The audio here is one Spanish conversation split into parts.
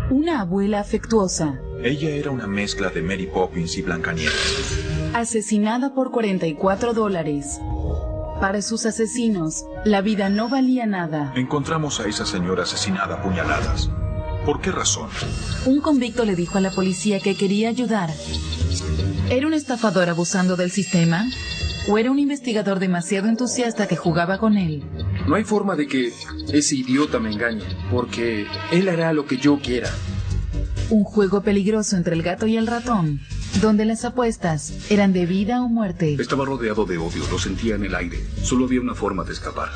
Una abuela afectuosa. Ella era una mezcla de Mary Poppins y Blancanieves. Asesinada por $44. Para sus asesinos, la vida no valía nada. Encontramos a esa señora asesinada a puñaladas. ¿Por qué razón? Un convicto le dijo a la policía que quería ayudar. ¿Era un estafador abusando del sistema? ¿O era un investigador demasiado entusiasta que jugaba con él? No hay forma de que ese idiota me engañe, porque él hará lo que yo quiera. Un juego peligroso entre el gato y el ratón, donde las apuestas eran de vida o muerte. Estaba rodeado de odio, lo sentía en el aire. Solo había una forma de escapar.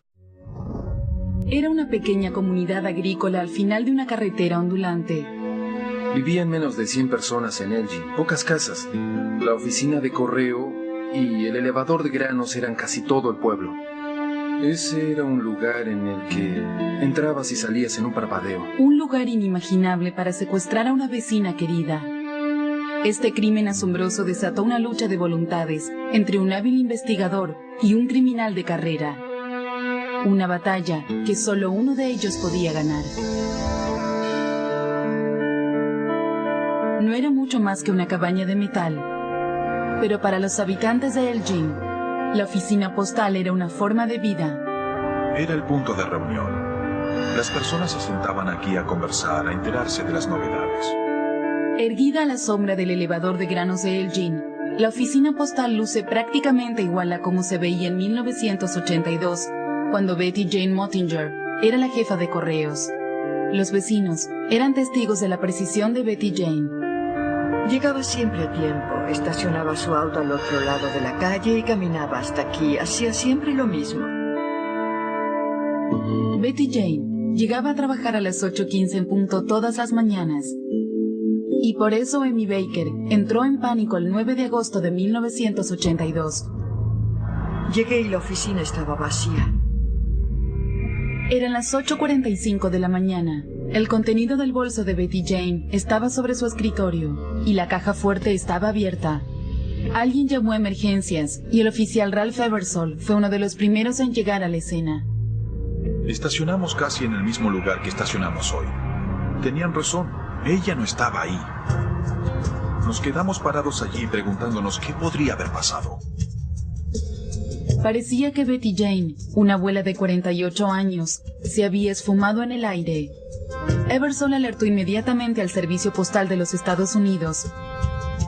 Era una pequeña comunidad agrícola al final de una carretera ondulante. Vivían menos de 100 personas en Elgin, pocas casas. La oficina de correo y el elevador de granos eran casi todo el pueblo. Ese era un lugar en el que entrabas y salías en un parpadeo. Un lugar inimaginable para secuestrar a una vecina querida. Este crimen asombroso desató una lucha de voluntades entre un hábil investigador y un criminal de carrera. Una batalla que solo uno de ellos podía ganar. No era mucho más que una cabaña de metal, pero para los habitantes de Elgin, la oficina postal era una forma de vida. Era el punto de reunión. Las personas se sentaban aquí a conversar, a enterarse de las novedades. Erguida a la sombra del elevador de granos de Elgin, la oficina postal luce prácticamente igual a como se veía en 1982, cuando Betty Jane Mottinger era la jefa de correos. Los vecinos eran testigos de la precisión de Betty Jane. Llegaba siempre a tiempo, estacionaba su auto al otro lado de la calle y caminaba hasta aquí. Hacía siempre lo mismo. Betty Jane llegaba a trabajar a las 8:15 en punto todas las mañanas. Y por eso Amy Baker entró en pánico el 9 de agosto de 1982. Llegué y la oficina estaba vacía. Eran las 8:45 de la mañana. El contenido del bolso de Betty Jane estaba sobre su escritorio y la caja fuerte estaba abierta. Alguien llamó a emergencias y el oficial Ralph Eversole fue uno de los primeros en llegar a la escena. Estacionamos casi en el mismo lugar que estacionamos hoy. Tenían razón, ella no estaba ahí. Nos quedamos parados allí preguntándonos qué podría haber pasado. Parecía que Betty Jane, una abuela de 48 años, se había esfumado en el aire. Eversole alertó inmediatamente al Servicio Postal de los Estados Unidos.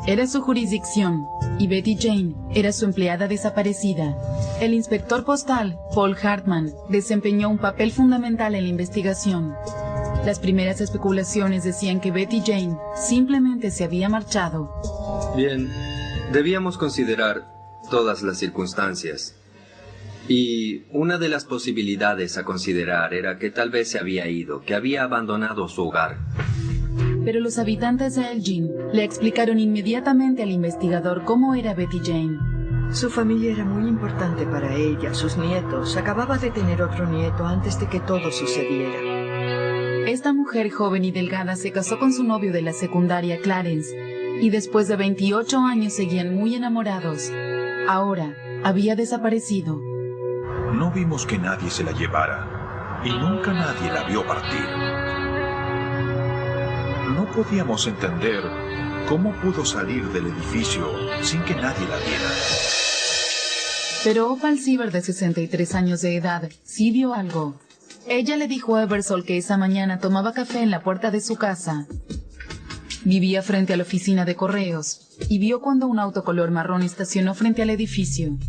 Era su jurisdicción, y Betty Jane era su empleada desaparecida. El inspector postal, Paul Hartman, desempeñó un papel fundamental en la investigación. Las primeras especulaciones decían que Betty Jane simplemente se había marchado. Bien, debíamos considerar todas las circunstancias. Y una de las posibilidades a considerar era que tal vez se había ido, que había abandonado su hogar. Pero los habitantes de Elgin le explicaron inmediatamente al investigador cómo era Betty Jane. Su familia era muy importante para ella, sus nietos. Acababa de tener otro nieto antes de que todo sucediera. Esta mujer joven y delgada se casó con su novio de la secundaria, Clarence, y después de 28 años seguían muy enamorados. Ahora había desaparecido. No vimos que nadie se la llevara, y nunca nadie la vio partir. No podíamos entender cómo pudo salir del edificio sin que nadie la viera. Pero Opal Siever, de 63 años de edad, sí vio algo. Ella le dijo a Eversole que esa mañana tomaba café en la puerta de su casa. Vivía frente a la oficina de correos y vio cuando un auto color marrón estacionó frente al edificio.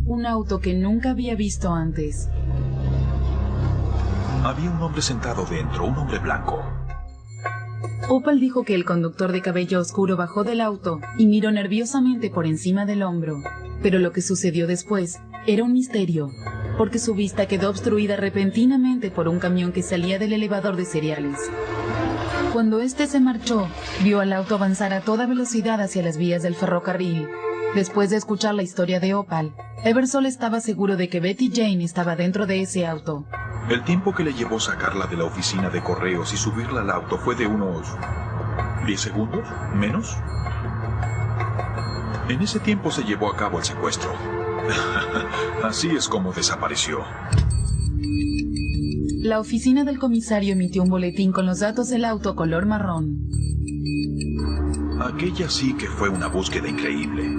Un auto que nunca había visto antes. Había un hombre sentado dentro, un hombre blanco. Opal dijo que el conductor de cabello oscuro bajó del auto y miró nerviosamente por encima del hombro. Pero lo que sucedió después era un misterio, porque su vista quedó obstruida repentinamente por un camión que salía del elevador de cereales. Cuando este se marchó, vio al auto avanzar a toda velocidad hacia las vías del ferrocarril. Después de escuchar la historia de Opal, Eversole estaba seguro de que Betty Jane estaba dentro de ese auto. El tiempo que le llevó sacarla de la oficina de correos y subirla al auto fue de unos 10 segundos, menos. En ese tiempo se llevó a cabo el secuestro. Así es como desapareció. La oficina del comisario emitió un boletín con los datos del auto color marrón. Aquella sí que fue una búsqueda increíble.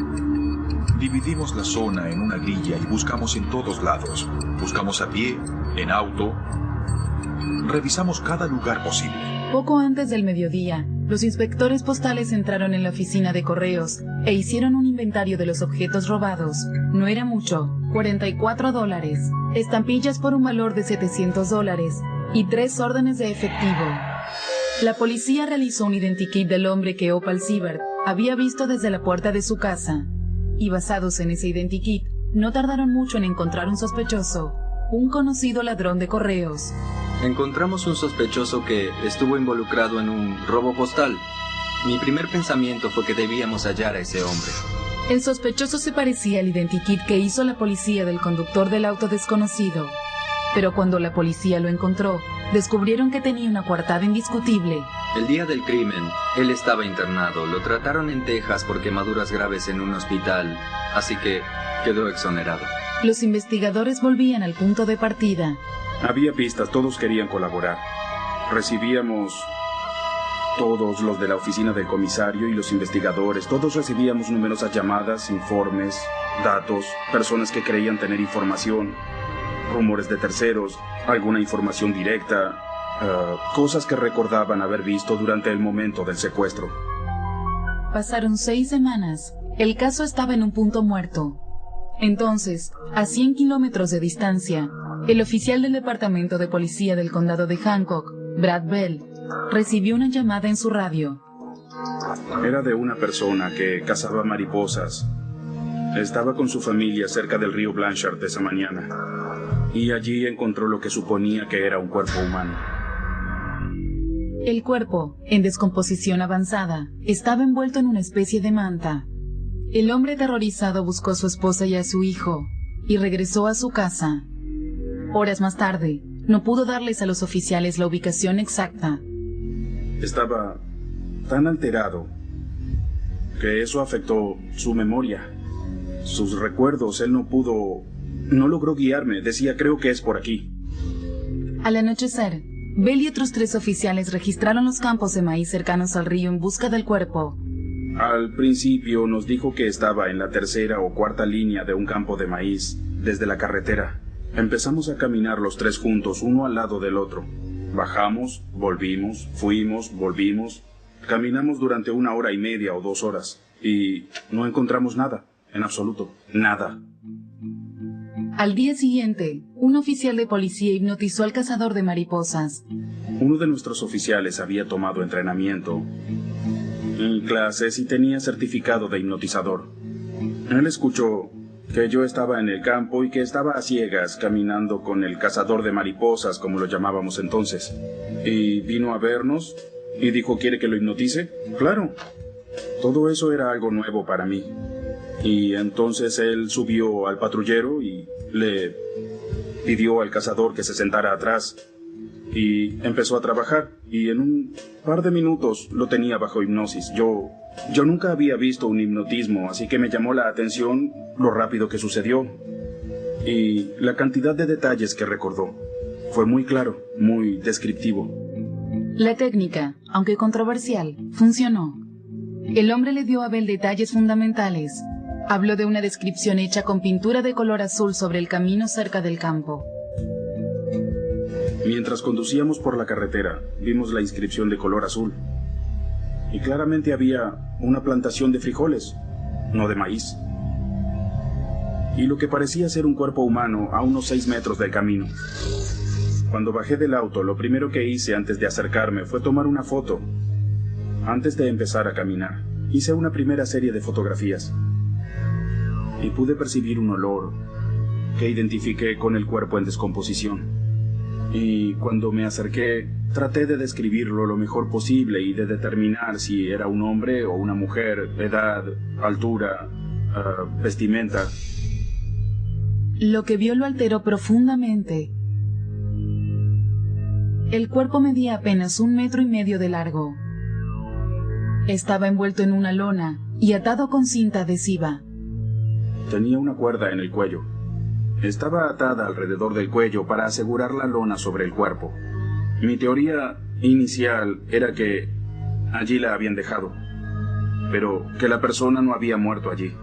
Dividimos la zona en una grilla y buscamos en todos lados. Buscamos a pie, en auto. Revisamos cada lugar posible. Poco antes del mediodía, los inspectores postales entraron en la oficina de correos e hicieron un inventario de los objetos robados. No era mucho, $44, estampillas por un valor de $700 y 3 órdenes de efectivo. La policía realizó un identikit del hombre que Opal Siebert había visto desde la puerta de su casa. Y basados en ese identikit, no tardaron mucho en encontrar un sospechoso, un conocido ladrón de correos. Encontramos un sospechoso que estuvo involucrado en un robo postal. Mi primer pensamiento fue que debíamos hallar a ese hombre. El sospechoso se parecía al identikit que hizo la policía del conductor del auto desconocido. Pero cuando la policía lo encontró, descubrieron que tenía una coartada indiscutible. El día del crimen, él estaba internado. Lo trataron en Texas por quemaduras graves en un hospital, así que quedó exonerado. Los investigadores volvían al punto de partida. Había pistas, todos querían colaborar. Recibíamos, todos los de la oficina del comisario y los investigadores, todos recibíamos numerosas llamadas, informes, datos, personas que creían tener información, rumores de terceros, alguna información directa, cosas que recordaban haber visto durante el momento del secuestro. Pasaron 6 semanas. El caso estaba en un punto muerto. Entonces, a 100 kilómetros de distancia, el oficial del departamento de policía del condado de Hancock, Brad Bell, recibió una llamada en su radio. Era de una persona que cazaba mariposas. Estaba con su familia cerca del río Blanchard esa mañana, y allí encontró lo que suponía que era un cuerpo humano. El cuerpo, en descomposición avanzada, estaba envuelto en una especie de manta. El hombre aterrorizado buscó a su esposa y a su hijo, y regresó a su casa. Horas más tarde, no pudo darles a los oficiales la ubicación exacta. Estaba tan alterado que eso afectó su memoria, sus recuerdos. Él no logró guiarme. Decía, creo que es por aquí. Al anochecer, Bell y otros 3 oficiales registraron los campos de maíz cercanos al río en busca del cuerpo. Al principio nos dijo que estaba en la 3ª o 4ª línea de un campo de maíz, desde la carretera. Empezamos a caminar los 3 juntos, uno al lado del otro. Bajamos, volvimos, fuimos, volvimos. Caminamos durante 1 hora y media o 2 horas, y no encontramos nada, en absoluto, nada. Al día siguiente, un oficial de policía hipnotizó al cazador de mariposas. Uno de nuestros oficiales había tomado entrenamiento en clases y tenía certificado de hipnotizador. Él escuchó que yo estaba en el campo y que estaba a ciegas caminando con el cazador de mariposas, como lo llamábamos entonces. Y vino a vernos y dijo, ¿quiere que lo hipnotice? Claro. Todo eso era algo nuevo para mí. Y entonces él subió al patrullero y le pidió al cazador que se sentara atrás. Y empezó a trabajar, y en un par de minutos lo tenía bajo hipnosis. Yo nunca había visto un hipnotismo, así que me llamó la atención lo rápido que sucedió. Y la cantidad de detalles que recordó. Fue muy claro, muy descriptivo. La técnica, aunque controversial, funcionó. El hombre le dio a Bell detalles fundamentales. Habló de una descripción hecha con pintura de color azul sobre el camino cerca del campo. Mientras conducíamos por la carretera, vimos la inscripción de color azul. Y claramente había una plantación de frijoles, no de maíz. Y lo que parecía ser un cuerpo humano a unos 6 metros del camino. Cuando bajé del auto, lo primero que hice antes de acercarme fue tomar una foto. Antes de empezar a caminar, hice una primera serie de fotografías. Y pude percibir un olor que identifiqué con el cuerpo en descomposición. Y cuando me acerqué, traté de describirlo lo mejor posible y de determinar si era un hombre o una mujer, edad, altura, vestimenta. Lo que vio lo alteró profundamente. El cuerpo medía apenas 1,5 metros de largo. Estaba envuelto en una lona y atado con cinta adhesiva. Tenía una cuerda en el cuello. estaba atada alrededor del cuello para asegurar la lona sobre el cuerpo. Mi teoría inicial era que allí la habían dejado, pero que la persona no había muerto allí.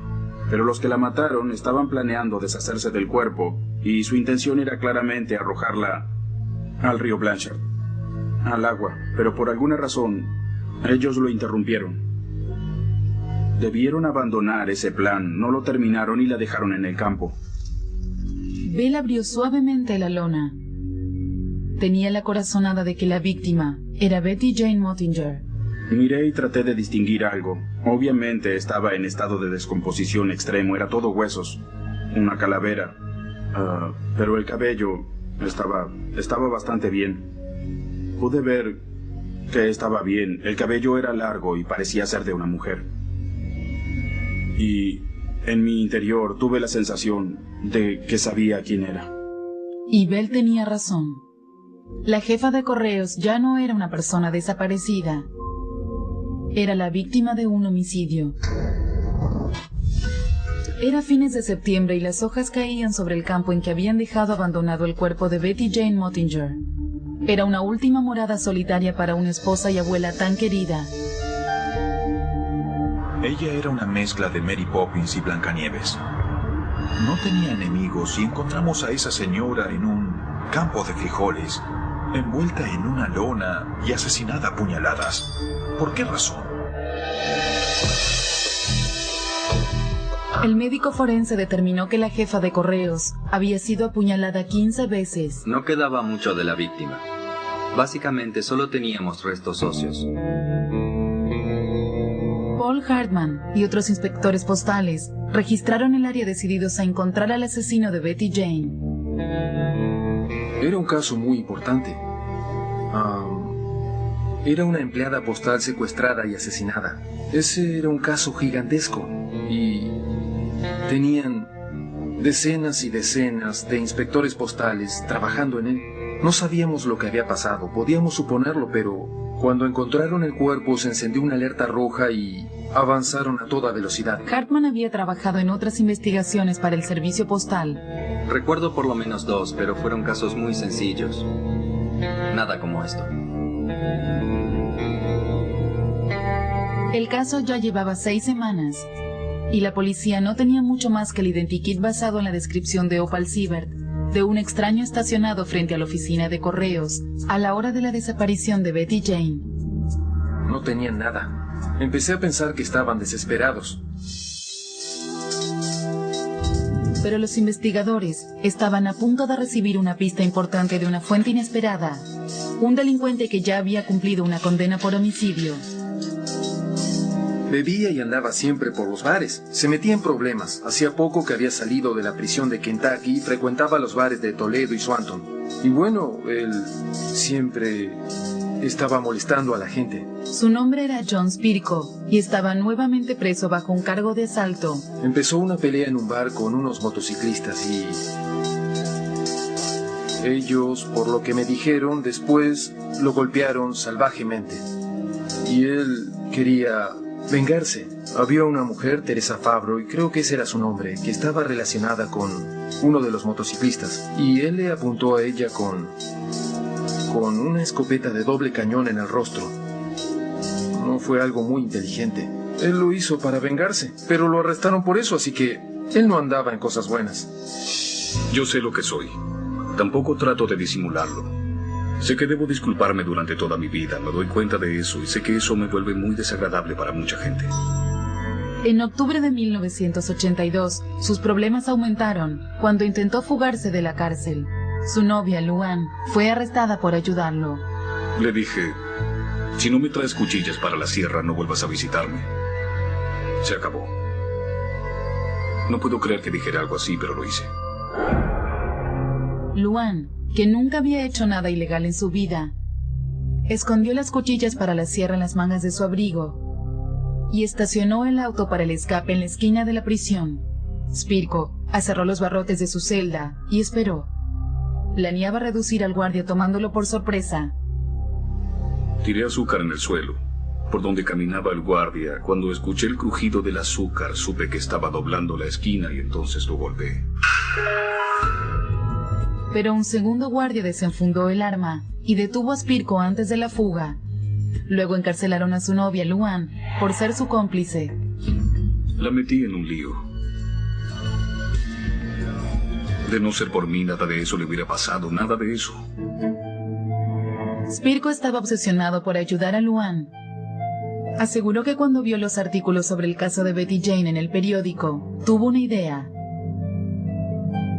Pero los que la mataron estaban planeando deshacerse del cuerpo y su intención era claramente arrojarla al río Blanchard, al agua, pero por alguna razón ellos lo interrumpieron. Debieron abandonar ese plan, no lo terminaron y la dejaron en el campo. Bell abrió suavemente la lona. Tenía la corazonada de que la víctima era Betty Jane Mottinger. Miré y traté de distinguir algo. Obviamente estaba en estado de descomposición extremo, era todo huesos. Una calavera. Pero el cabello estaba bastante bien. Pude ver que estaba bien. El cabello era largo y parecía ser de una mujer. Y en mi interior tuve la sensación de que sabía quién era. Y Bell tenía razón. La jefa de correos ya no era una persona desaparecida. Era la víctima de un homicidio. Era fines de septiembre y las hojas caían sobre el campo en que habían dejado abandonado el cuerpo de Betty Jane Mottinger. Era una última morada solitaria para una esposa y abuela tan querida. Ella era una mezcla de Mary Poppins y Blancanieves. No tenía enemigos y encontramos a esa señora en un campo de frijoles, envuelta en una lona y asesinada a puñaladas. ¿Por qué razón? El médico forense determinó que la jefa de correos había sido apuñalada 15 veces. No quedaba mucho de la víctima. Básicamente solo teníamos restos óseos. Paul Hartman y otros inspectores postales registraron el área decididos a encontrar al asesino de Betty Jane. Era un caso muy importante. Era una empleada postal secuestrada y asesinada. Ese era un caso gigantesco y tenían decenas y decenas de inspectores postales trabajando en él. No sabíamos lo que había pasado, podíamos suponerlo, pero cuando encontraron el cuerpo se encendió una alerta roja y avanzaron a toda velocidad. Hartman había trabajado en otras investigaciones para el servicio postal. Recuerdo por lo menos 2, pero fueron casos muy sencillos. Nada como esto. El caso ya llevaba 6 semanas y la policía no tenía mucho más que el identikit basado en la descripción de Opal Siebert, de un extraño estacionado frente a la oficina de correos a la hora de la desaparición de Betty Jane. No tenían nada. Empecé a pensar que estaban desesperados. Pero los investigadores estaban a punto de recibir una pista importante de una fuente inesperada. Un delincuente que ya había cumplido una condena por homicidio. Bebía y andaba siempre por los bares. Se metía en problemas. Hacía poco que había salido de la prisión de Kentucky y frecuentaba los bares de Toledo y Swanton. Y bueno, él siempre estaba molestando a la gente. Su nombre era John Spirko y estaba nuevamente preso bajo un cargo de asalto. Empezó una pelea en un bar con unos motociclistas y ellos, por lo que me dijeron, después lo golpearon salvajemente. Y él quería vengarse. Había una mujer, Teresa Fabro, y creo que ese era su nombre, que estaba relacionada con uno de los motociclistas. Y él le apuntó a ella con una escopeta de doble cañón en el rostro. No fue algo muy inteligente. Él lo hizo para vengarse, pero lo arrestaron por eso, así que él no andaba en cosas buenas. Yo sé lo que soy. Tampoco trato de disimularlo. Sé que debo disculparme durante toda mi vida, me doy cuenta de eso y sé que eso me vuelve muy desagradable para mucha gente. En octubre de 1982, sus problemas aumentaron cuando intentó fugarse de la cárcel. Su novia, Luann, fue arrestada por ayudarlo. Le dije, si no me traes cuchillas para la sierra, no vuelvas a visitarme. Se acabó. No puedo creer que dijera algo así, pero lo hice. Luann, que nunca había hecho nada ilegal en su vida, escondió las cuchillas para la sierra en las mangas de su abrigo y estacionó el auto para el escape en la esquina de la prisión. Spirko acerró los barrotes de su celda y esperó. Planeaba reducir al guardia tomándolo por sorpresa. Tiré azúcar en el suelo, por donde caminaba el guardia. Cuando escuché el crujido del azúcar, supe que estaba doblando la esquina y entonces lo golpeé. Pero un segundo guardia desenfundó el arma y detuvo a Spirko antes de la fuga. Luego encarcelaron a su novia, Luan, por ser su cómplice. La metí en un lío. De no ser por mí, nada de eso le hubiera pasado, nada de eso. Spirko estaba obsesionado por ayudar a Luan. Aseguró que cuando vio los artículos sobre el caso de Betty Jane en el periódico, tuvo una idea.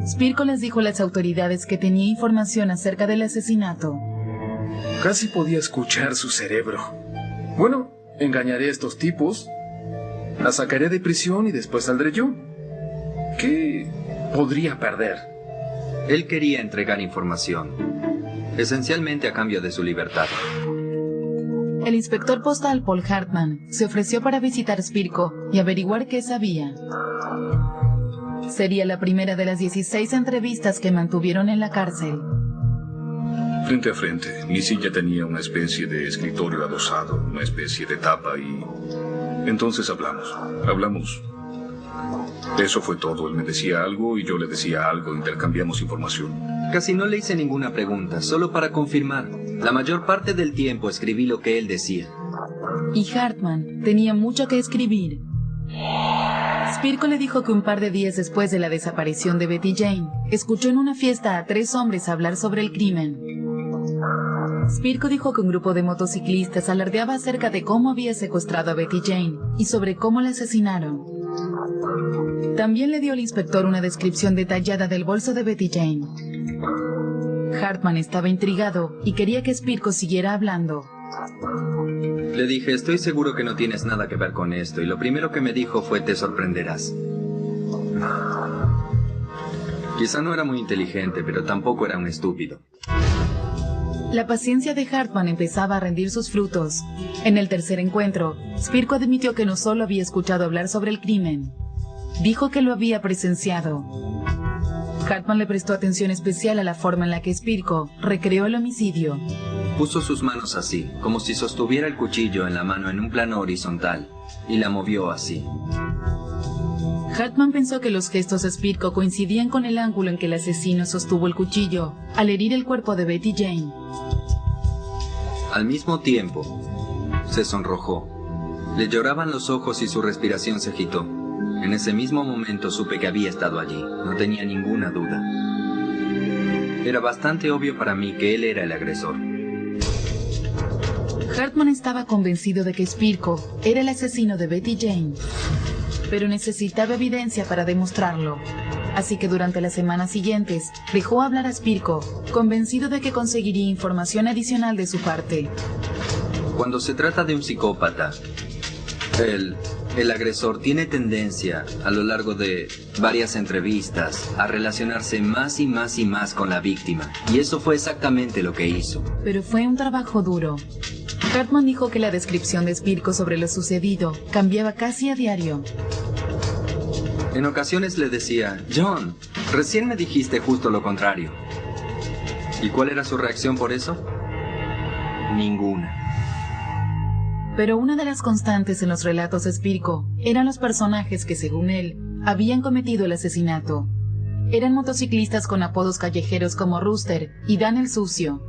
Spirko les dijo a las autoridades que tenía información acerca del asesinato. Casi podía escuchar su cerebro. Bueno, engañaré a estos tipos, la sacaré de prisión y después saldré yo. ¿Qué podría perder? Él quería entregar información, esencialmente a cambio de su libertad. El inspector postal Paul Hartman se ofreció para visitar Spirko y averiguar qué sabía. Sería la primera de las 16 entrevistas que mantuvieron en la cárcel. Frente a frente, mi silla tenía una especie de escritorio adosado, una especie de tapa y... Entonces hablamos. Eso fue todo. Él me decía algo y yo le decía algo, intercambiamos información. Casi no le hice ninguna pregunta, solo para confirmar. La mayor parte del tiempo escribí lo que él decía. Y Hartman tenía mucho que escribir. Spirko le dijo que un par de días después de la desaparición de Betty Jane, escuchó en una fiesta a 3 hombres hablar sobre el crimen. Spirko dijo que un grupo de motociclistas alardeaba acerca de cómo había secuestrado a Betty Jane y sobre cómo la asesinaron. También le dio al inspector una descripción detallada del bolso de Betty Jane. Hartman estaba intrigado y quería que Spirko siguiera hablando. Le dije, estoy seguro que no tienes nada que ver con esto, y lo primero que me dijo fue, te sorprenderás. Quizá no era muy inteligente, pero tampoco era un estúpido. La paciencia de Hartman empezaba a rendir sus frutos. En el tercer encuentro, Spirko admitió que no solo había escuchado hablar sobre el crimen, dijo que lo había presenciado. Hartman le prestó atención especial a la forma en la que Spirko recreó el homicidio. Puso sus manos así, como si sostuviera el cuchillo en la mano en un plano horizontal, y la movió así. Hartman pensó que los gestos de Spirko coincidían con el ángulo en que el asesino sostuvo el cuchillo al herir el cuerpo de Betty Jane. Al mismo tiempo, se sonrojó. Le lloraban los ojos y su respiración se agitó. En ese mismo momento supe que había estado allí, no tenía ninguna duda. Era bastante obvio para mí que él era el agresor. Hartman estaba convencido de que Spirko era el asesino de Betty Jane, pero necesitaba evidencia para demostrarlo. Así que durante las semanas siguientes dejó hablar a Spirko, convencido de que conseguiría información adicional de su parte. Cuando se trata de un psicópata, el agresor tiene tendencia, a lo largo de varias entrevistas, a relacionarse más y más y más con la víctima. Y eso fue exactamente lo que hizo. Pero fue un trabajo duro. Hartman dijo que la descripción de Spirko sobre lo sucedido cambiaba casi a diario. En ocasiones le decía, John, recién me dijiste justo lo contrario. ¿Y cuál era su reacción por eso? Ninguna. Pero una de las constantes en los relatos de Spirko eran los personajes que, según él, habían cometido el asesinato. Eran motociclistas con apodos callejeros como Rooster y Dan el Sucio.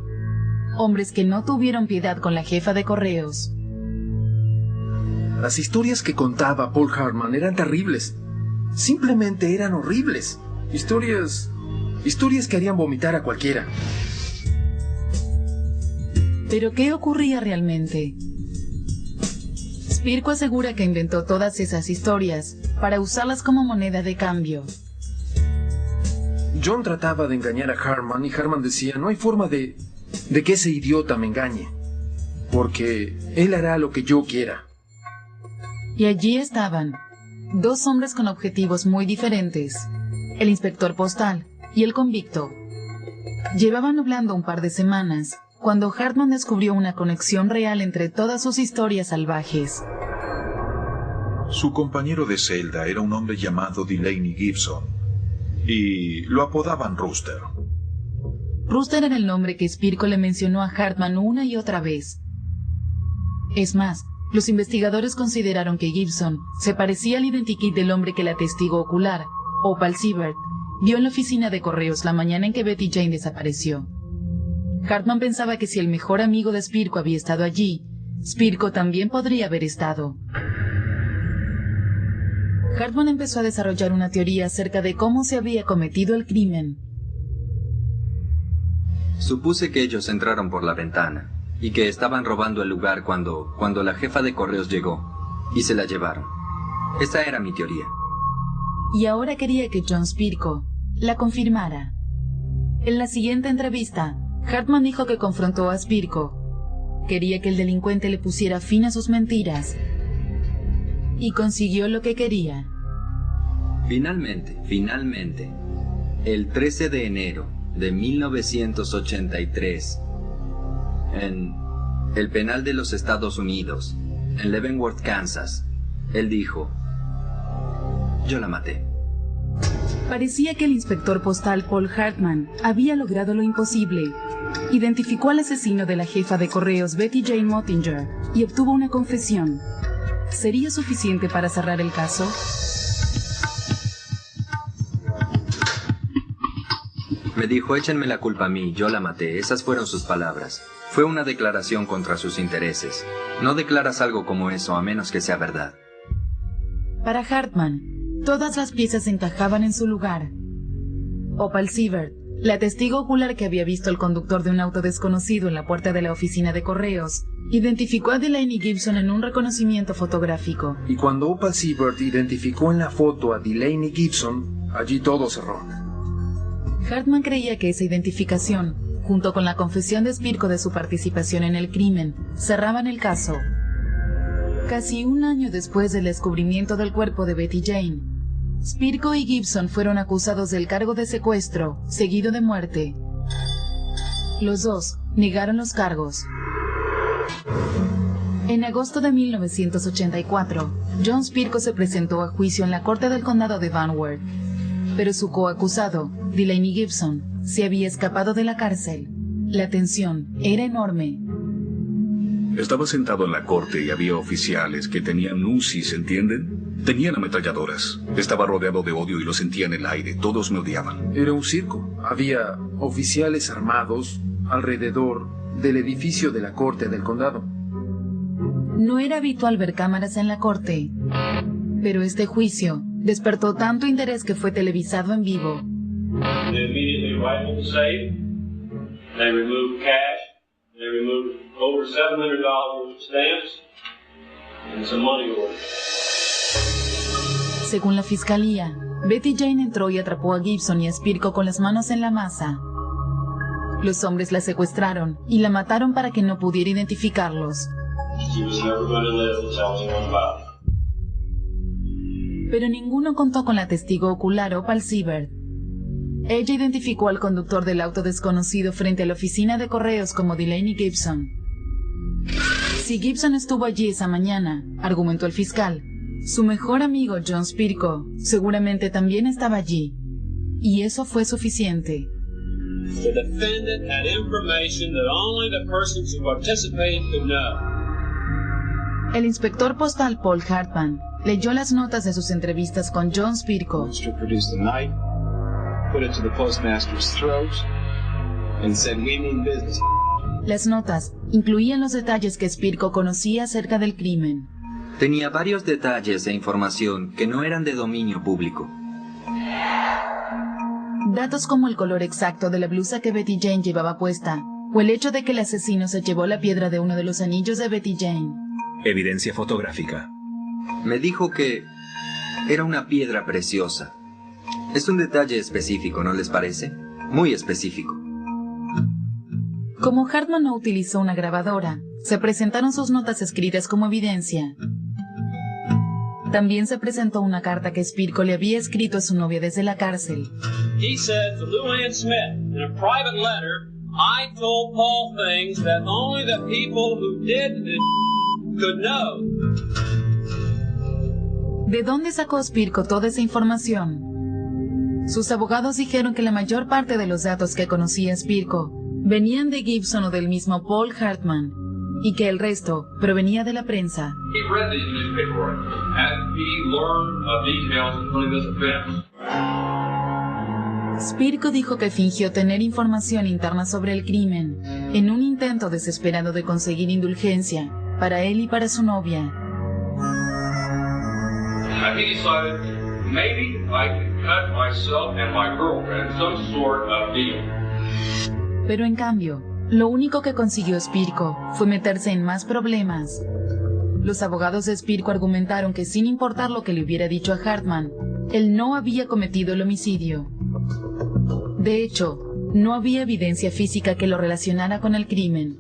Hombres que no tuvieron piedad con la jefa de correos. Las historias que contaba Paul Hartman eran terribles. Simplemente eran horribles. Historias que harían vomitar a cualquiera. ¿Pero qué ocurría realmente? Spirko asegura que inventó todas esas historias para usarlas como moneda de cambio. John trataba de engañar a Hartman y Hartman decía, no hay forma de que ese idiota me engañe, porque él hará lo que yo quiera. Y allí estaban, 2 hombres con objetivos muy diferentes, el inspector postal y el convicto. Llevaban hablando un par de semanas cuando Hartman descubrió una conexión real entre todas sus historias salvajes. Su compañero de celda era un hombre llamado Delaney Gibson, y lo apodaban Rooster. Rooster era el nombre que Spirko le mencionó a Hartman una y otra vez. Es más, los investigadores consideraron que Gibson se parecía al identikit del hombre que la testigo ocular, Opal Siebert, vio en la oficina de correos la mañana en que Betty Jane desapareció. Hartman pensaba que si el mejor amigo de Spirko había estado allí, Spirko también podría haber estado. Hartman empezó a desarrollar una teoría acerca de cómo se había cometido el crimen. Supuse que ellos entraron por la ventana y que estaban robando el lugar cuando la jefa de correos llegó y se la llevaron. Esa era mi teoría. Y ahora quería que John Spirko la confirmara. En la siguiente entrevista, Hartman dijo que confrontó a Spirko. Quería que el delincuente le pusiera fin a sus mentiras. Y consiguió lo que quería. Finalmente, el 13 de enero de 1983, en el penal de los Estados Unidos, en Leavenworth, Kansas, él dijo: yo la maté. Parecía que el inspector postal Paul Hartman había logrado lo imposible. Identificó al asesino de la jefa de correos Betty Jane Mottinger y obtuvo una confesión. ¿Sería suficiente para cerrar el caso? Me dijo: échenme la culpa a mí, yo la maté. Esas fueron sus palabras. Fue una declaración contra sus intereses. No declaras algo como eso a menos que sea verdad. Para Hartman, todas las piezas encajaban en su lugar. Opal Siebert, la testigo ocular que había visto al conductor de un auto desconocido en la puerta de la oficina de correos, identificó a Delaney Gibson en un reconocimiento fotográfico. Y cuando Opal Siebert identificó en la foto a Delaney Gibson, allí todo cerró. Hartman creía que esa identificación, junto con la confesión de Spirko de su participación en el crimen, cerraban el caso. Casi un año después del descubrimiento del cuerpo de Betty Jane, Spirko y Gibson fueron acusados del cargo de secuestro, seguido de muerte. Los dos negaron los cargos. En agosto de 1984, John Spirko se presentó a juicio en la corte del condado de Van Wert, pero su coacusado, Delaney Gibson, se había escapado de la cárcel. La tensión era enorme. Estaba sentado en la corte y había oficiales que tenían UCIs, ¿entienden? Tenían ametralladoras. Estaba rodeado de odio y lo sentía en el aire. Todos me odiaban. Era un circo. Había oficiales armados alrededor del edificio de la corte del condado. No era habitual ver cámaras en la corte, pero este juicio despertó tanto interés que fue televisado en vivo. They immediately rifled the safe. They removed cash. They removed over $700 worth of stamps and some money orders. Según la fiscalía, Betty Jane entró y atrapó a Gibson y a Spirko con las manos en la masa. Los hombres la secuestraron y la mataron para que no pudiera identificarlos. She was never going to live to tell anyone about it. Pero ninguno contó con la testigo ocular Opal Siebert. Ella identificó al conductor del auto desconocido frente a la oficina de correos como Delaney Gibson. Si Gibson estuvo allí esa mañana, argumentó el fiscal, su mejor amigo John Spirko seguramente también estaba allí. Y eso fue suficiente. The defendant had information that only the persons who participated could know. El inspector postal Paul Hartman leyó las notas de sus entrevistas con John Spirko. Produced the knife, put it to the postmaster's throat, and said, "We mean business." Las notas incluían los detalles que Spirko conocía acerca del crimen. Tenía varios detalles e información que no eran de dominio público. Datos como el color exacto de la blusa que Betty Jane llevaba puesta, o el hecho de que el asesino se llevó la piedra de uno de los anillos de Betty Jane. Evidencia fotográfica. Me dijo que era una piedra preciosa. Es un detalle específico, ¿no les parece? Muy específico. Como Hartman no utilizó una grabadora, se presentaron sus notas escritas como evidencia. También se presentó una carta que Spirko le había escrito a su novia desde la cárcel. He said to Lou Ann Smith, in a private letter, I told Paul things that only the people who did this could know. ¿De dónde sacó Spirko toda esa información? Sus abogados dijeron que la mayor parte de los datos que conocía Spirko venían de Gibson o del mismo Paul Hartman, y que el resto provenía de la prensa. He read these newspaper articles and he learned of details including this offense. Spirko dijo que fingió tener información interna sobre el crimen, en un intento desesperado de conseguir indulgencia para él y para su novia. He decided maybe I could cut myself and my girlfriend some sort of deal. Pero en cambio, lo único que consiguió Spirko fue meterse en más problemas. Los abogados de Spirko argumentaron que sin importar lo que le hubiera dicho a Hartman, él no había cometido el homicidio. De hecho, no había evidencia física que lo relacionara con el crimen.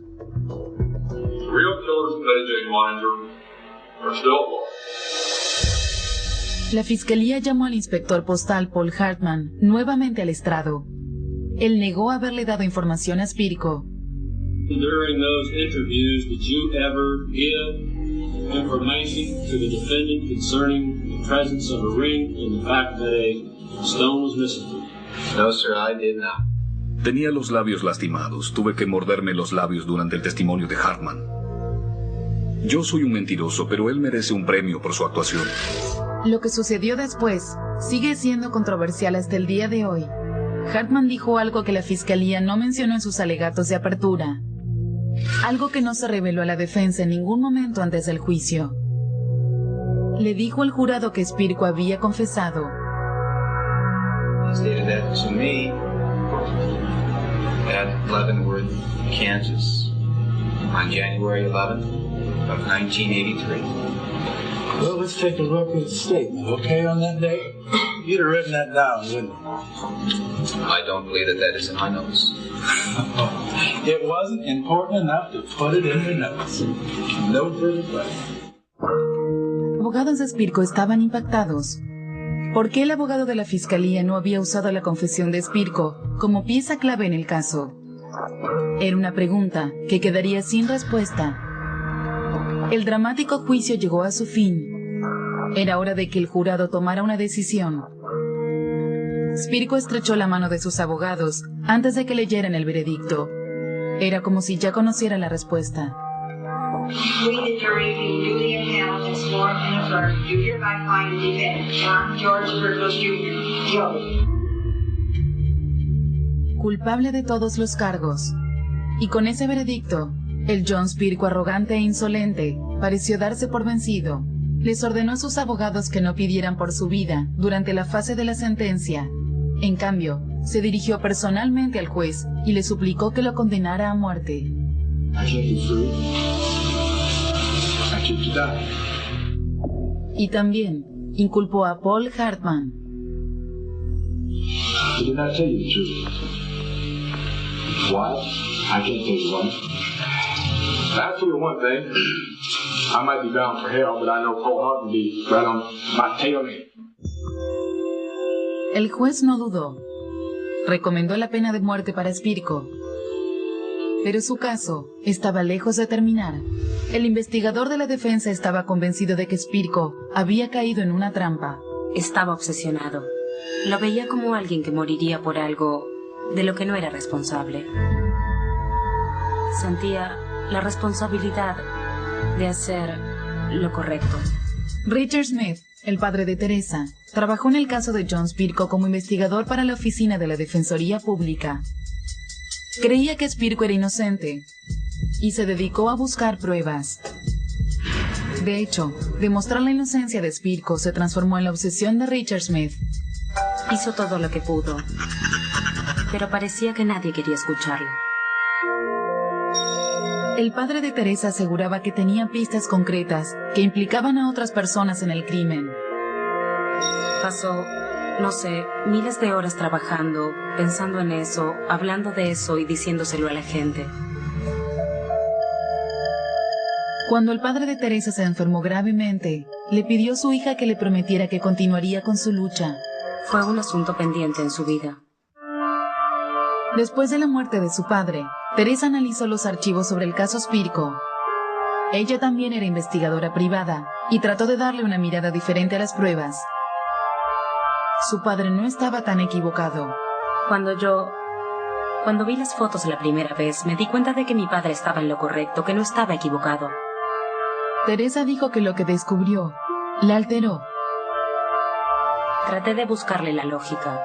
Real killers of AJ Meininger are still alive. La fiscalía llamó al inspector postal Paul Hartman nuevamente al estrado. Él negó haberle dado información a Spirko. During those interviews, did you ever give information to the defendant concerning the presence of a ring and the fact that a stone was missing? No, sir, I did not. Tenía los labios lastimados. Tuve que morderme los labios durante el testimonio de Hartman. Yo soy un mentiroso, pero él merece un premio por su actuación. Lo que sucedió después sigue siendo controversial hasta el día de hoy. Hartman dijo algo que la fiscalía no mencionó en sus alegatos de apertura. Algo que no se reveló a la defensa en ningún momento antes del juicio. Le dijo al jurado que Spirko había confesado. He stated that to me at Leavenworth, Kansas, on January 11th of 1983. Well, let's take a look at the statement, okay, on that day? You'd have written that down, wouldn't you? I don't believe that is in my notes. It wasn't important enough to put it in your notes. No further question. Abogados de Spirko estaban impactados. ¿Por qué el abogado de la fiscalía no había usado la confesión de Spirko como pieza clave en el caso? Era una pregunta que quedaría sin respuesta. El dramático juicio llegó a su fin. Era hora de que el jurado tomara una decisión. Spirko estrechó la mano de sus abogados antes de que leyeran el veredicto. Era como si ya conociera la respuesta. We, the jury, being duly impaneled and sworn and affirmed, do hereby find the defendant, John George Spirko Jr., guilty. Culpable de todos los cargos. Y con ese veredicto, el John Spirko arrogante e insolente pareció darse por vencido. Les ordenó a sus abogados que no pidieran por su vida durante la fase de la sentencia. En cambio, se dirigió personalmente al juez y le suplicó que lo condenara a muerte. Y también inculpó a Paul Hartman. I'll tell you one thing. I might be bound for hell, but I know Paul Hartman be right on my tail end. El juez no dudó. Recomendó la pena de muerte para Spirko. Pero su caso estaba lejos de terminar. El investigador de la defensa estaba convencido de que Spirko había caído en una trampa. Estaba obsesionado. Lo veía como alguien que moriría por algo de lo que no era responsable. Sentía la responsabilidad de hacer lo correcto. Richard Smith, el padre de Teresa, trabajó en el caso de John Spirko como investigador para la oficina de la Defensoría Pública. Creía que Spirko era inocente y se dedicó a buscar pruebas. De hecho, demostrar la inocencia de Spirko se transformó en la obsesión de Richard Smith. Hizo todo lo que pudo, pero parecía que nadie quería escucharlo. El padre de Teresa aseguraba que tenía pistas concretas que implicaban a otras personas en el crimen. Pasó, no sé, miles de horas trabajando, pensando en eso, hablando de eso y diciéndoselo a la gente. Cuando el padre de Teresa se enfermó gravemente, le pidió a su hija que le prometiera que continuaría con su lucha. Fue un asunto pendiente en su vida. Después de la muerte de su padre, Teresa analizó los archivos sobre el caso Spirko. Ella también era investigadora privada y trató de darle una mirada diferente a las pruebas. Su padre no estaba tan equivocado. Cuando vi las fotos la primera vez, me di cuenta de que mi padre estaba en lo correcto, que no estaba equivocado. Teresa dijo que lo que descubrió la alteró. Traté de buscarle la lógica.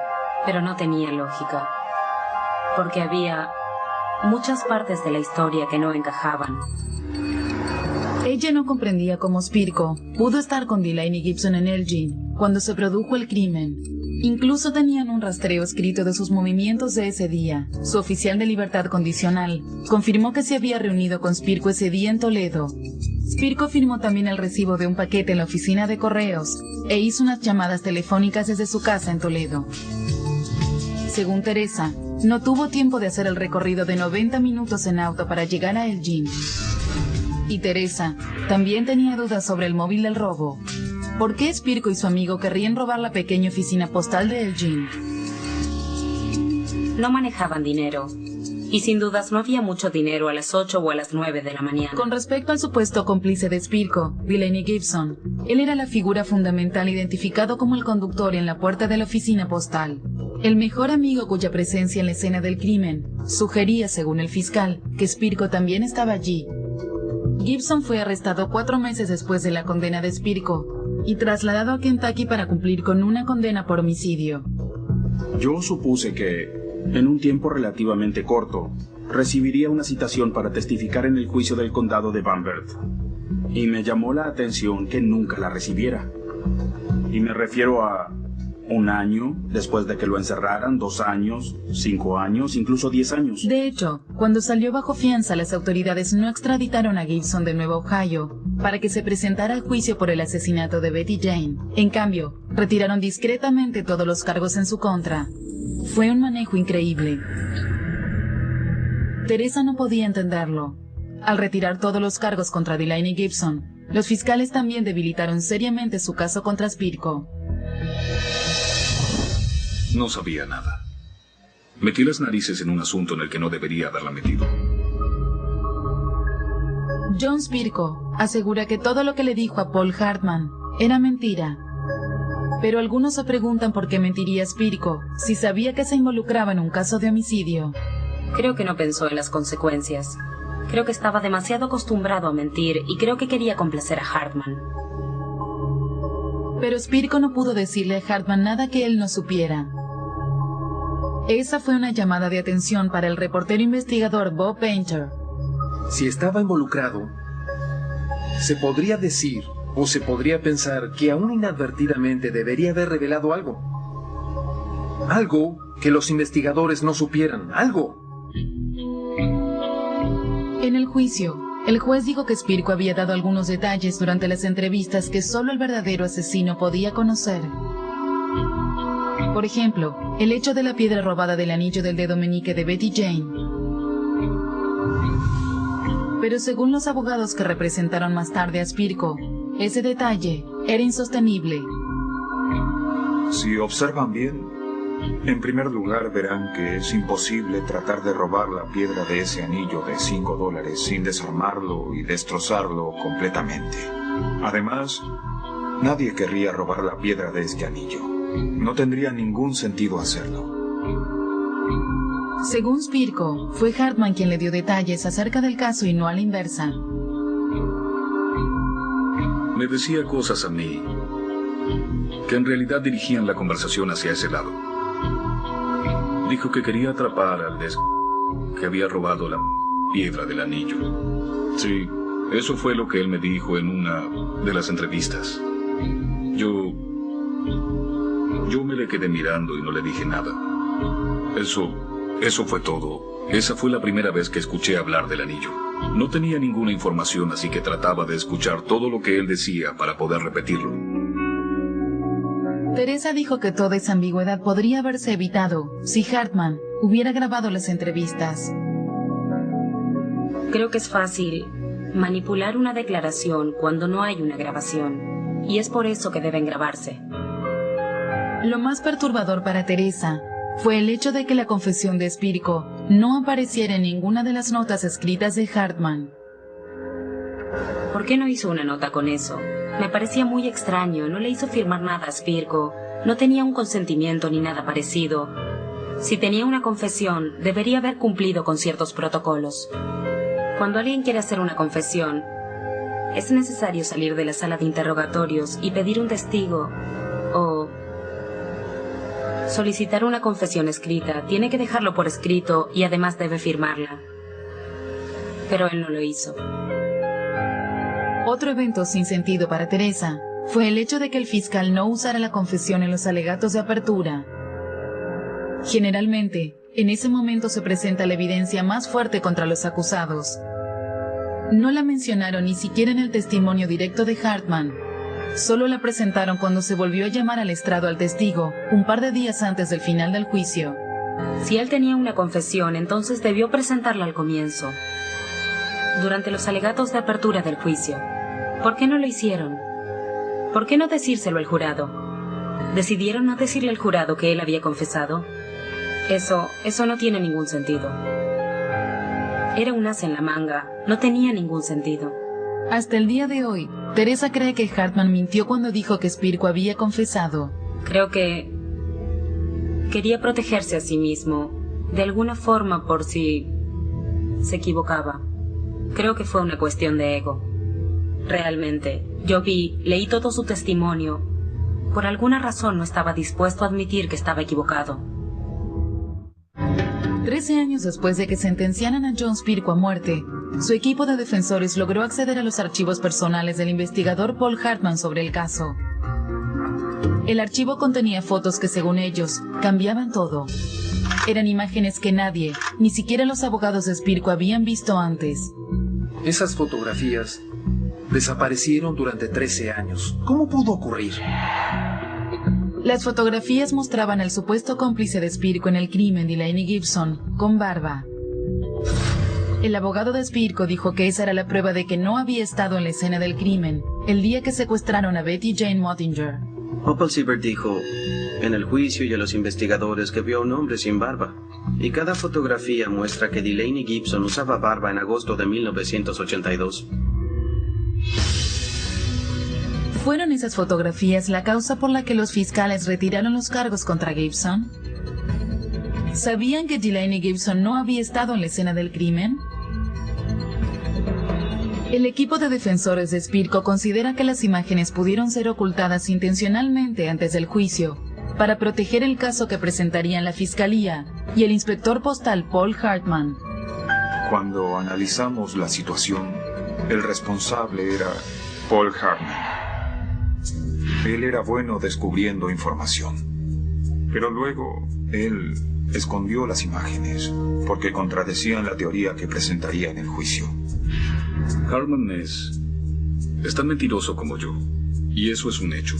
pero no tenía lógica, porque había muchas partes de la historia que no encajaban. Ella no comprendía cómo Spirko pudo estar con Delaney Gibson en Elgin cuando se produjo el crimen. Incluso tenían un rastreo escrito de sus movimientos de ese día. Su oficial de libertad condicional confirmó que se había reunido con Spirko ese día en Toledo. Spirko firmó también el recibo de un paquete en la oficina de correos e hizo unas llamadas telefónicas desde su casa en Toledo. Según Teresa, no tuvo tiempo de hacer el recorrido de 90 minutos en auto para llegar a Elgin. Y Teresa también tenía dudas sobre el móvil del robo. ¿Por qué Spirko y su amigo querrían robar la pequeña oficina postal de Elgin? No manejaban dinero. Y sin dudas no había mucho dinero a las 8 o a las 9 de la mañana. Con respecto al supuesto cómplice de Spirko, Delaney Gibson, él era la figura fundamental identificado como el conductor en la puerta de la oficina postal. El mejor amigo cuya presencia en la escena del crimen sugería, según el fiscal, que Spirko también estaba allí. Gibson fue arrestado 4 meses después de la condena de Spirko y trasladado a Kentucky para cumplir con una condena por homicidio. Yo supuse que, en un tiempo relativamente corto, recibiría una citación para testificar en el juicio del condado de Bamberg. Y me llamó la atención que nunca la recibiera. Y me refiero a 1 año después de que lo encerraran, 2 años, 5 años, incluso 10 años. De hecho, cuando salió bajo fianza, las autoridades no extraditaron a Gibson de Nueva Ohio para que se presentara al juicio por el asesinato de Betty Jane. En cambio, retiraron discretamente todos los cargos en su contra. Fue un manejo increíble. Teresa no podía entenderlo. Al retirar todos los cargos contra Delaney Gibson, los fiscales también debilitaron seriamente su caso contra Spirko. No sabía nada. Metí las narices en un asunto en el que no debería haberla metido. John Spirko asegura que todo lo que le dijo a Paul Hartman era mentira. Pero algunos se preguntan por qué mentiría Spirko si sabía que se involucraba en un caso de homicidio. Creo que no pensó en las consecuencias. Creo que estaba demasiado acostumbrado a mentir y creo que quería complacer a Hartman. Pero Spirko no pudo decirle a Hartman nada que él no supiera. Esa fue una llamada de atención para el reportero investigador Bob Painter. Si estaba involucrado, se podría decir o se podría pensar que aún inadvertidamente debería haber revelado algo. Algo que los investigadores no supieran, algo. En el juicio, el juez dijo que Spirko había dado algunos detalles durante las entrevistas que solo el verdadero asesino podía conocer. Por ejemplo, el hecho de la piedra robada del anillo del dedo meñique de Betty Jane. Pero según los abogados que representaron más tarde a Spirko, ese detalle era insostenible. Si observan bien, en primer lugar verán que es imposible tratar de robar la piedra de ese anillo de $5 sin desarmarlo y destrozarlo completamente. Además, nadie querría robar la piedra de este anillo. No tendría ningún sentido hacerlo. Según Spirko, fue Hartman quien le dio detalles acerca del caso y no a la inversa. Me decía cosas a mí que en realidad dirigían la conversación hacia ese lado. Dijo que quería atrapar al que había robado la piedra del anillo. Sí, eso fue lo que él me dijo en una de las entrevistas. Yo me le quedé mirando y no le dije nada. Eso fue todo. Esa fue la primera vez que escuché hablar del anillo. No tenía ninguna información, así que trataba de escuchar todo lo que él decía para poder repetirlo. Teresa dijo que toda esa ambigüedad podría haberse evitado si Hartman hubiera grabado las entrevistas. Creo que es fácil manipular una declaración cuando no hay una grabación, y es por eso que deben grabarse. Lo más perturbador para Teresa fue el hecho de que la confesión de Spirko no apareciera en ninguna de las notas escritas de Hartman. ¿Por qué no hizo una nota con eso? Me parecía muy extraño, no le hizo firmar nada a Spirko, no tenía un consentimiento ni nada parecido. Si tenía una confesión, debería haber cumplido con ciertos protocolos. Cuando alguien quiere hacer una confesión, es necesario salir de la sala de interrogatorios y pedir un testigo, o solicitar una confesión escrita. Tiene que dejarlo por escrito y además debe firmarla. Pero él no lo hizo. Otro evento sin sentido para Teresa fue el hecho de que el fiscal no usara la confesión en los alegatos de apertura. Generalmente, en ese momento se presenta la evidencia más fuerte contra los acusados. No la mencionaron ni siquiera en el testimonio directo de Hartman. Solo la presentaron cuando se volvió a llamar al estrado al testigo, un par de días antes del final del juicio. Si él tenía una confesión, entonces debió presentarla al comienzo, durante los alegatos de apertura del juicio. ¿Por qué no lo hicieron? ¿Por qué no decírselo al jurado? ¿Decidieron no decirle al jurado que él había confesado? Eso no tiene ningún sentido. Era un as en la manga, no tenía ningún sentido. Hasta el día de hoy, Teresa cree que Hartman mintió cuando dijo que Spirko había confesado. Creo que quería protegerse a sí mismo, de alguna forma, por si se equivocaba. Creo que fue una cuestión de ego. Realmente, yo leí todo su testimonio. Por alguna razón no estaba dispuesto a admitir que estaba equivocado. 13 años después de que sentenciaran a John Spirko a muerte, su equipo de defensores logró acceder a los archivos personales del investigador Paul Hartman sobre el caso. El archivo contenía fotos que, según ellos, cambiaban todo. Eran imágenes que nadie, ni siquiera los abogados de Spirko, habían visto antes. Esas fotografías desaparecieron durante 13 años. ¿Cómo pudo ocurrir? Las fotografías mostraban al supuesto cómplice de Spirko en el crimen, Delaney Gibson, con barba. El abogado de Spirko dijo que esa era la prueba de que no había estado en la escena del crimen, el día que secuestraron a Betty Jane Mottinger. Opal Siebert dijo en el juicio y a los investigadores que vio a un hombre sin barba. Y cada fotografía muestra que Delaney Gibson usaba barba en agosto de 1982. ¿Fueron esas fotografías la causa por la que los fiscales retiraron los cargos contra Gibson? ¿Sabían que Delaney Gibson no había estado en la escena del crimen? El equipo de defensores de Spirko considera que las imágenes pudieron ser ocultadas intencionalmente antes del juicio, para proteger el caso que presentarían la fiscalía y el inspector postal Paul Hartman. Cuando analizamos la situación, el responsable era Paul Hartman. Él era bueno descubriendo información, pero luego él escondió las imágenes porque contradecían la teoría que presentaría en el juicio. Hartman es tan mentiroso como yo, y eso es un hecho.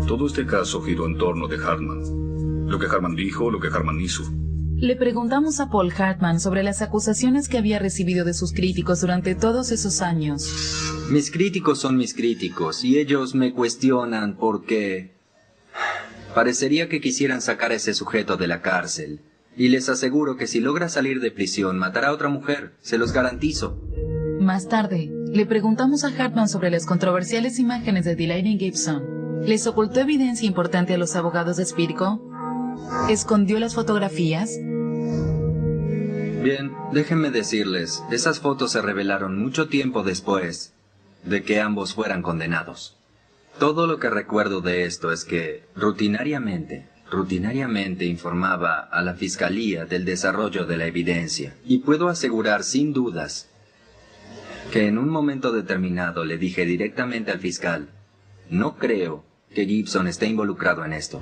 Todo este caso giró en torno de Hartman. Lo que Hartman dijo, lo que Hartman hizo. Le preguntamos a Paul Hartman sobre las acusaciones que había recibido de sus críticos durante todos esos años. Mis críticos son mis críticos, y ellos me cuestionan porque parecería que quisieran sacar a ese sujeto de la cárcel. Y les aseguro que si logra salir de prisión, matará a otra mujer, se los garantizo. Más tarde, le preguntamos a Hartman sobre las controversiales imágenes de Delaney Gibson. ¿Les ocultó evidencia importante a los abogados de Spirko? ¿Escondió las fotografías? Bien, déjenme decirles, esas fotos se revelaron mucho tiempo después de que ambos fueran condenados. Todo lo que recuerdo de esto es que rutinariamente informaba a la fiscalía del desarrollo de la evidencia. Y puedo asegurar sin dudas que en un momento determinado le dije directamente al fiscal: no creo que Gibson esté involucrado en esto.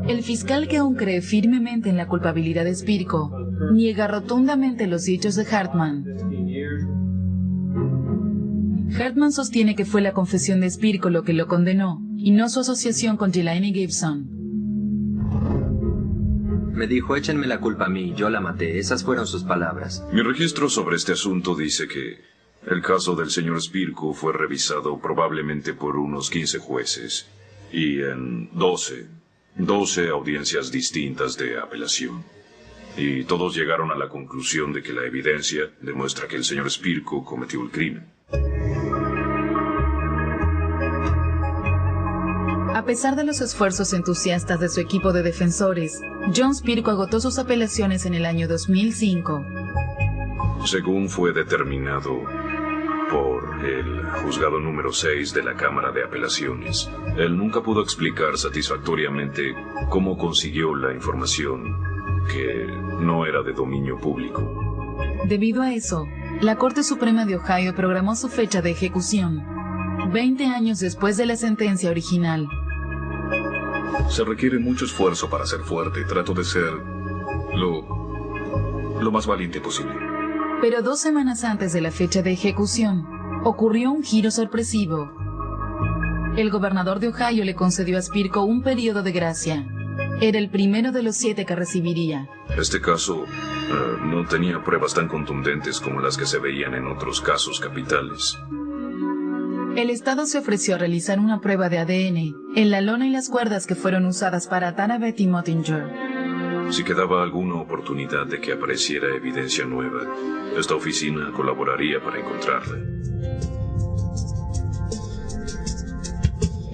El fiscal, que aún cree firmemente en la culpabilidad de Spirko, niega rotundamente los dichos de Hartman. Hartman sostiene que fue la confesión de Spirko lo que lo condenó, y no su asociación con Delaney Gibson. Me dijo: échenme la culpa a mí, yo la maté. Esas fueron sus palabras. Mi registro sobre este asunto dice que el caso del señor Spirko fue revisado probablemente por unos 15 jueces y en 12 audiencias distintas de apelación. Y todos llegaron a la conclusión de que la evidencia demuestra que el señor Spirko cometió el crimen. A pesar de los esfuerzos entusiastas de su equipo de defensores, John Spirko agotó sus apelaciones en el año 2005. Según fue determinado, por el juzgado número 6 de la Cámara de Apelaciones. Él nunca pudo explicar satisfactoriamente cómo consiguió la información que no era de dominio público. Debido a eso, la Corte Suprema de Ohio programó su fecha de ejecución, 20 años después de la sentencia original. Se requiere mucho esfuerzo para ser fuerte. Trato de ser lo más valiente posible. Pero 2 semanas antes de la fecha de ejecución, ocurrió un giro sorpresivo. El gobernador de Ohio le concedió a Spirko un periodo de gracia. Era el primero de los 7 que recibiría. Este caso no tenía pruebas tan contundentes como las que se veían en otros casos capitales. El Estado se ofreció a realizar una prueba de ADN en la lona y las cuerdas que fueron usadas para atar a Betty Motinger. Si quedaba alguna oportunidad de que apareciera evidencia nueva, esta oficina colaboraría para encontrarla.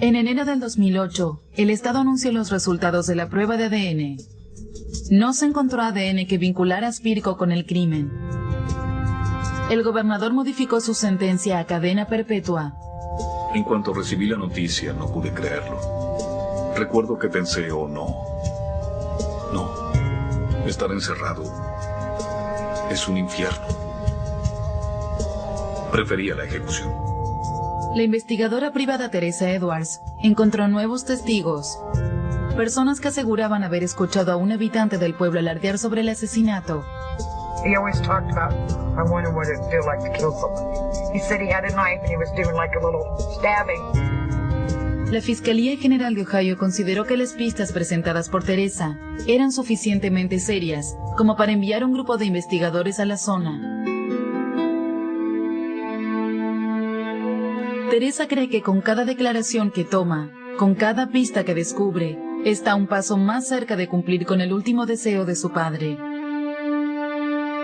En enero del 2008, el Estado anunció los resultados de la prueba de ADN. No se encontró ADN que vinculara a Spirko con el crimen. El gobernador modificó su sentencia a cadena perpetua. En cuanto recibí la noticia, no pude creerlo. Recuerdo que pensé, oh no, estar encerrado es un infierno. Prefería la ejecución. La investigadora privada Teresa Edwards encontró nuevos testigos, personas que aseguraban haber escuchado a un habitante del pueblo alardear sobre el asesinato. He always talked about, I wonder what it'd feel like to kill somebody. He said he had a knife and he was doing like a little stabbing. La Fiscalía General de Ohio consideró que las pistas presentadas por Teresa eran suficientemente serias como para enviar un grupo de investigadores a la zona. Teresa cree que con cada declaración que toma, con cada pista que descubre, está un paso más cerca de cumplir con el último deseo de su padre: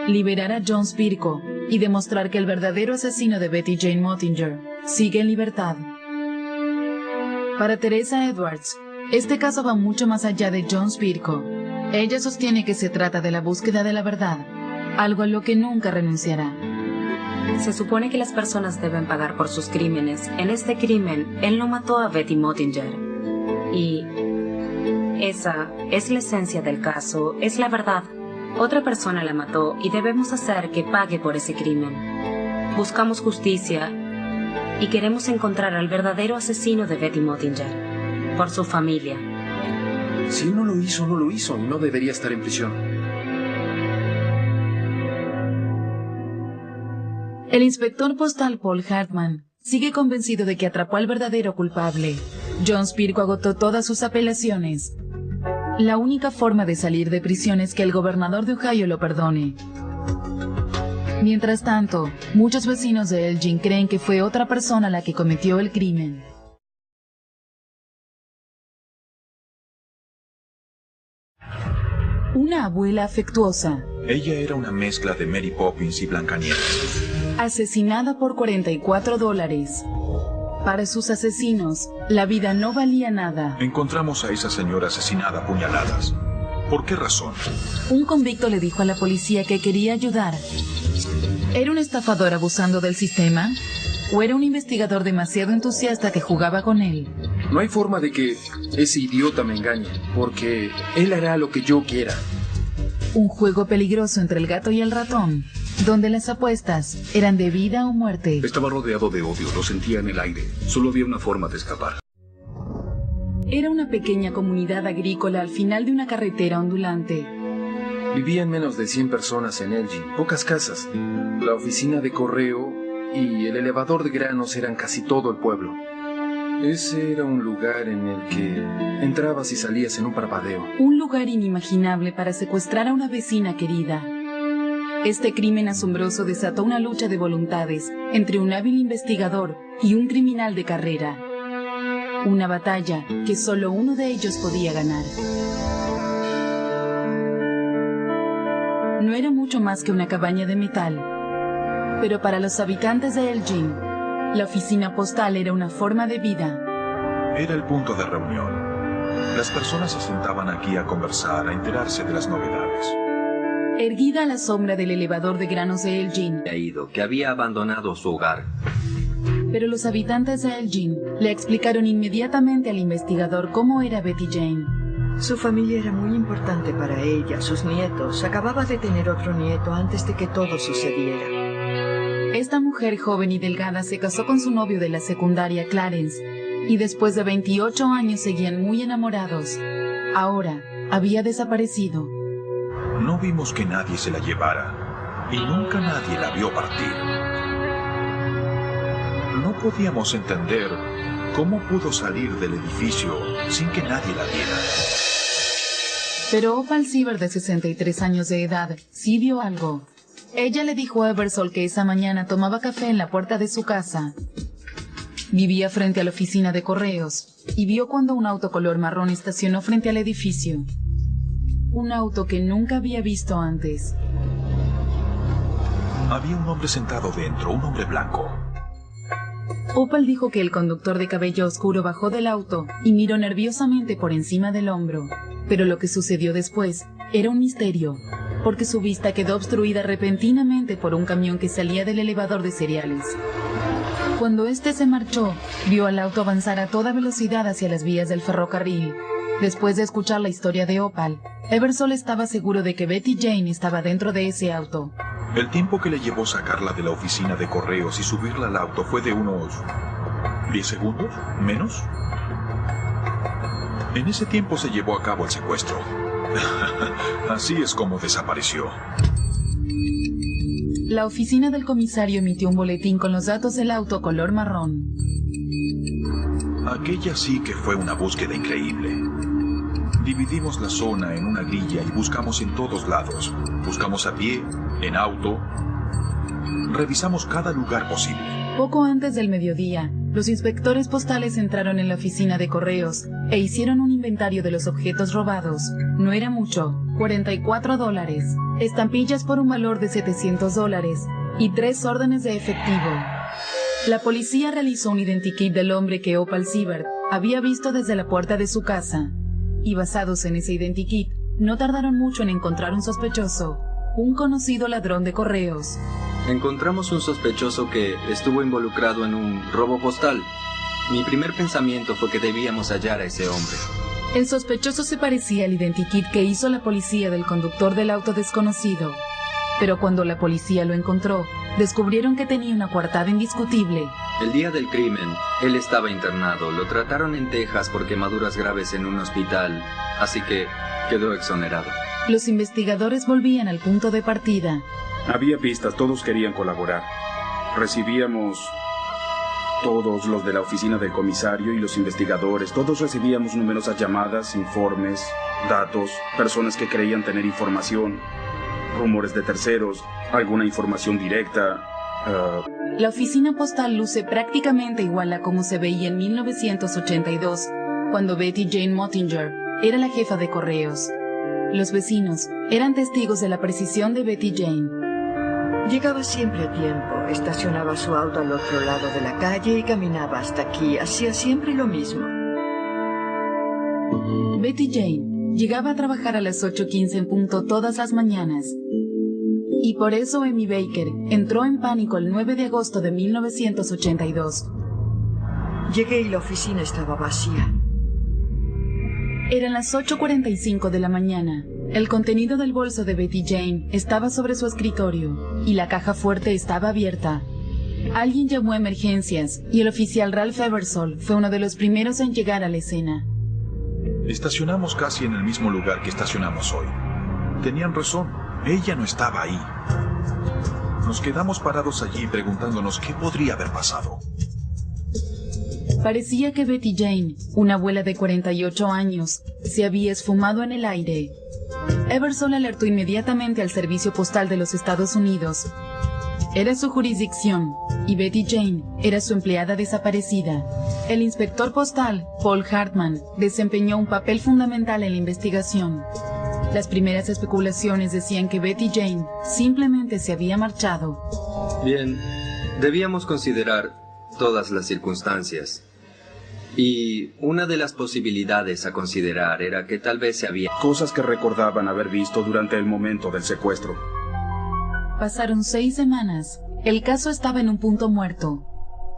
liberar a John Spirko y demostrar que el verdadero asesino de Betty Jane Motinger sigue en libertad. Para Teresa Edwards, este caso va mucho más allá de John Spirko. Ella sostiene que se trata de la búsqueda de la verdad, algo a lo que nunca renunciará. Se supone que las personas deben pagar por sus crímenes. En este crimen, él no mató a Betty Motinger. Y esa es la esencia del caso, es la verdad. Otra persona la mató y debemos hacer que pague por ese crimen. Buscamos justicia y queremos encontrar al verdadero asesino de Betty Motinger, por su familia. Si no lo hizo, no lo hizo y no debería estar en prisión. El inspector postal Paul Hartman sigue convencido de que atrapó al verdadero culpable. John Spirko agotó todas sus apelaciones. La única forma de salir de prisión es que el gobernador de Ohio lo perdone. Mientras tanto, muchos vecinos de Elgin creen que fue otra persona la que cometió el crimen. Una abuela afectuosa, Ella era una mezcla de Mary Poppins y Blancanieves. asesinada por $44. Para sus asesinos, la vida no valía nada. Encontramos a esa señora asesinada a puñaladas. ¿Por qué razón? Un convicto le dijo a la policía que quería ayudar. ¿Era un estafador abusando del sistema? ¿O era un investigador demasiado entusiasta que jugaba con él? No hay forma de que ese idiota me engañe, porque él hará lo que yo quiera. Un juego peligroso entre el gato y el ratón, donde las apuestas eran de vida o muerte. Estaba rodeado de odio, lo sentía en el aire. Solo había una forma de escapar. Era una pequeña comunidad agrícola al final de una carretera ondulante. Vivían menos de 100 personas en Elgin, pocas casas. La oficina de correo y el elevador de granos eran casi todo el pueblo. Ese era un lugar en el que entrabas y salías en un parpadeo. Un lugar inimaginable para secuestrar a una vecina querida. Este crimen asombroso desató una lucha de voluntades entre un hábil investigador y un criminal de carrera. Una batalla que solo uno de ellos podía ganar. No era mucho más que una cabaña de metal, pero para los habitantes de Elgin, la oficina postal era una forma de vida. Era el punto de reunión. Las personas se sentaban aquí a conversar, a enterarse de las novedades. Erguida a la sombra del elevador de granos de Elgin, que había abandonado su hogar. Pero los habitantes de Elgin le explicaron inmediatamente al investigador cómo era Betty Jane. Su familia era muy importante para ella, sus nietos. Acababa de tener otro nieto antes de que todo sucediera. Esta mujer joven y delgada se casó con su novio de la secundaria, Clarence, y después de 28 años seguían muy enamorados. Ahora había desaparecido. No vimos que nadie se la llevara, y nunca nadie la vio partir. No podíamos entender cómo pudo salir del edificio sin que nadie la viera. Pero Opal Siebert, de 63 años de edad, sí vio algo. Ella le dijo a Eversole que esa mañana tomaba café en la puerta de su casa. Vivía frente a la oficina de correos y vio cuando un auto color marrón estacionó frente al edificio. Un auto que nunca había visto antes. Había un hombre sentado dentro, un hombre blanco. Opal dijo que el conductor de cabello oscuro bajó del auto y miró nerviosamente por encima del hombro. Pero lo que sucedió después era un misterio, porque su vista quedó obstruida repentinamente por un camión que salía del elevador de cereales. Cuando este se marchó, vio al auto avanzar a toda velocidad hacia las vías del ferrocarril. Después de escuchar la historia de Opal, Eversole estaba seguro de que Betty Jane estaba dentro de ese auto. El tiempo que le llevó sacarla de la oficina de correos y subirla al auto fue de unos 10 segundos, menos. En ese tiempo se llevó a cabo el secuestro. Así es como desapareció. La oficina del comisario emitió un boletín con los datos del auto color marrón. Aquella sí que fue una búsqueda increíble. Dividimos la zona en una grilla y buscamos en todos lados. Buscamos a pie, en auto. Revisamos cada lugar posible. Poco antes del mediodía, los inspectores postales entraron en la oficina de correos e hicieron un inventario de los objetos robados. No era mucho, $44, estampillas por un valor de $700 y 3 órdenes de efectivo. La policía realizó un identikit del hombre que Opal Siebert había visto desde la puerta de su casa. Y basados en ese identikit, no tardaron mucho en encontrar un sospechoso, un conocido ladrón de correos. Encontramos un sospechoso que estuvo involucrado en un robo postal. Mi primer pensamiento fue que debíamos hallar a ese hombre. El sospechoso se parecía al identikit que hizo la policía del conductor del auto desconocido. Pero cuando la policía lo encontró, descubrieron que tenía una coartada indiscutible. El día del crimen, él estaba internado. Lo trataron en Texas por quemaduras graves en un hospital, así que quedó exonerado. Los investigadores volvían al punto de partida. Había pistas, todos querían colaborar. Recibíamos, todos los de la oficina del comisario y los investigadores, todos recibíamos numerosas llamadas, informes, datos, personas que creían tener información, rumores de terceros, alguna información directa. La oficina postal luce prácticamente igual a como se veía en 1982, cuando Betty Jane Mottinger era la jefa de correos. Los vecinos eran testigos de la precisión de Betty Jane. Llegaba siempre a tiempo, estacionaba su auto al otro lado de la calle y caminaba hasta aquí. Hacía siempre lo mismo. Betty Jane llegaba a trabajar a las 8:15 en punto todas las mañanas. Y por eso Amy Baker entró en pánico el 9 de agosto de 1982. Llegué y la oficina estaba vacía. Eran las 8:45 de la mañana. El contenido del bolso de Betty Jane estaba sobre su escritorio y la caja fuerte estaba abierta. Alguien llamó a emergencias y el oficial Ralph Eversole fue uno de los primeros en llegar a la escena. Estacionamos casi en el mismo lugar que estacionamos hoy. Tenían razón, ella no estaba ahí. Nos quedamos parados allí preguntándonos qué podría haber pasado. Parecía que Betty Jane, una abuela de 48 años, se había esfumado en el aire. Eversole alertó inmediatamente al Servicio Postal de los Estados Unidos. Era su jurisdicción, y Betty Jane era su empleada desaparecida. El inspector postal, Paul Hartman, desempeñó un papel fundamental en la investigación. Las primeras especulaciones decían que Betty Jane simplemente se había marchado. Bien, debíamos considerar todas las circunstancias. Y una de las posibilidades a considerar era que tal vez se había... Cosas que recordaban haber visto durante el momento del secuestro. Pasaron 6 semanas. El caso estaba en un punto muerto.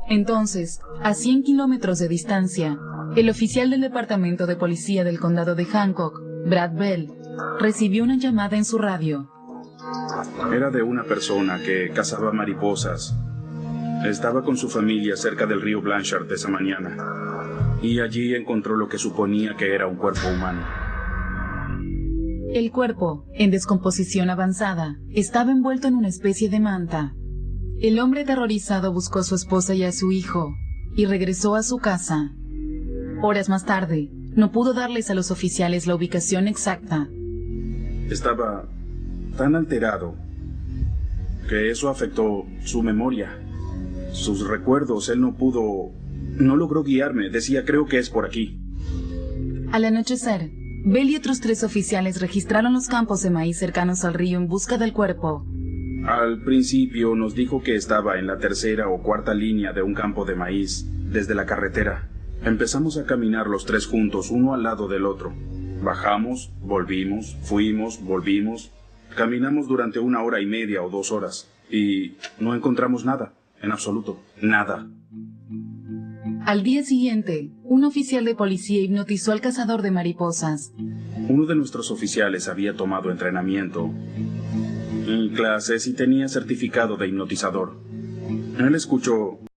Entonces, a 100 kilómetros de distancia, el oficial del Departamento de Policía del Condado de Hancock, Brad Bell, recibió una llamada en su radio. Era de una persona que cazaba mariposas. Estaba con su familia cerca del río Blanchard esa mañana. Y allí encontró lo que suponía que era un cuerpo humano. El cuerpo, en descomposición avanzada, estaba envuelto en una especie de manta. El hombre aterrorizado buscó a su esposa y a su hijo, y regresó a su casa. Horas más tarde, no pudo darles a los oficiales la ubicación exacta. Estaba tan alterado que eso afectó su memoria, sus recuerdos. Él no logró guiarme. Decía, creo que es por aquí. Al anochecer, Bell y otros 3 oficiales registraron los campos de maíz cercanos al río en busca del cuerpo. Al principio nos dijo que estaba en la 3ª o 4ª línea de un campo de maíz, desde la carretera. Empezamos a caminar los 3 juntos, uno al lado del otro. Bajamos, volvimos, fuimos, volvimos. Caminamos durante 1 hora y media o 2 horas. Y no encontramos nada, en absoluto, nada. Al día siguiente, un oficial de policía hipnotizó al cazador de mariposas. Uno de nuestros oficiales había tomado entrenamiento en clases y tenía certificado de hipnotizador. Él escuchó